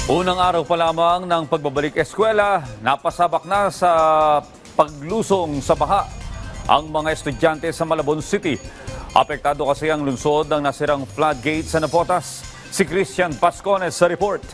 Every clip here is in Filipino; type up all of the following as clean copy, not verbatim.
Unang araw pa lamang ng pagbabalik eskwela, napasabak na sa paglusong sa baha ang mga estudyante sa Malabon City. Apektado kasi ang lungsod ng nasirang floodgate sa Navotas. Si Christian Pascones sa report.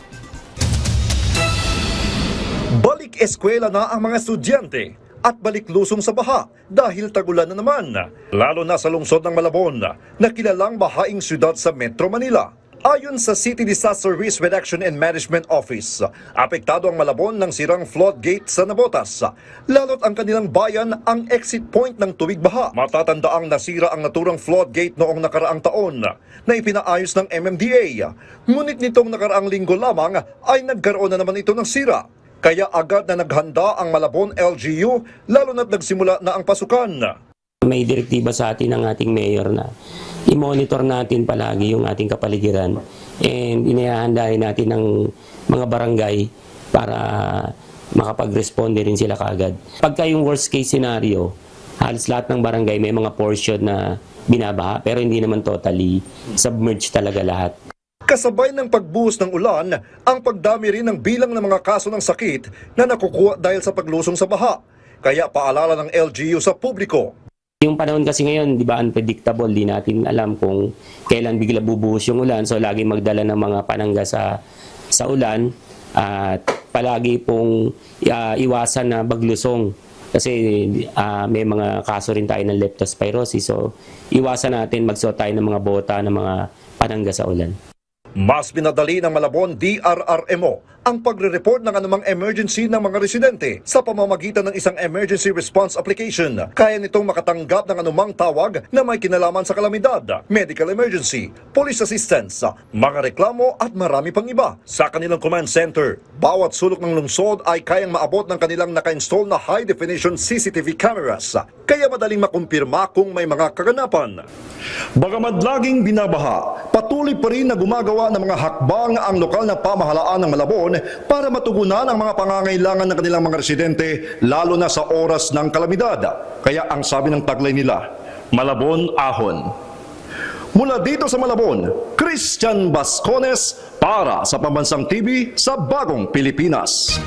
Balik eskwela na ang mga estudyante at balik lusong sa baha dahil tagulan na naman. Lalo na sa lungsod ng Malabon na kilalang bahaing syudad sa Metro Manila. Ayon sa City Disaster Risk Reduction and Management Office, apektado ang Malabon ng sirang floodgate sa Navotas. Lalo't ang kanilang bayan ang exit point ng tubig baha. Matatandaang nasira ang naturang floodgate noong nakaraang taon na ipinaayos ng MMDA. Ngunit nitong nakaraang linggo lamang ay nagkaroon na naman ito ng sira. Kaya agad na naghanda ang Malabon LGU lalo na't nagsimula na ang pasukan. May direktiba sa atin ng ating mayor na i-monitor natin palagi yung ating kapaligiran and inahandahin natin ng mga barangay para makapag-responde rin sila kaagad. Pagka yung worst case scenario, halos lahat ng barangay may mga portion na binabaha pero hindi naman totally submerged talaga lahat. Kasabay ng pagbuhos ng ulan, ang pagdami rin ng bilang ng mga kaso ng sakit na nakukuha dahil sa paglusong sa baha. Kaya paalala ng LGU sa publiko. Yung panahon kasi ngayon, di ba, unpredictable, di natin alam kung kailan bigla bubuhos yung ulan. So lagi magdala ng mga panangga sa ulan at palagi pong iwasan na baglusong. Kasi may mga kaso rin tayo ng leptospirosis. So iwasan natin magsuot tayo ng mga bota ng mga panangga sa ulan. Mas pinadali ng Malabon DRRMO ang pagre-report ng anumang emergency ng mga residente sa pamamagitan ng isang emergency response application. Kaya nitong makatanggap ng anumang tawag na may kinalaman sa kalamidad, medical emergency, police assistance, mga reklamo at marami pang iba. Sa kanilang command center, bawat sulok ng lungsod ay kayang maabot ng kanilang naka-install na high-definition CCTV cameras. Kaya madaling makumpirma kung may mga kaganapan. Bagamat laging binabaha, patuloy pa rin na gumagawa ng mga hakbang ang lokal na pamahalaan ng Malabon para matugunan ang mga pangangailangan ng kanilang mga residente lalo na sa oras ng kalamidad. Kaya ang sabi ng taglay nila, Malabon Ahon. Mula dito sa Malabon, Christian Pascones para sa Pambansang TV sa Bagong Pilipinas.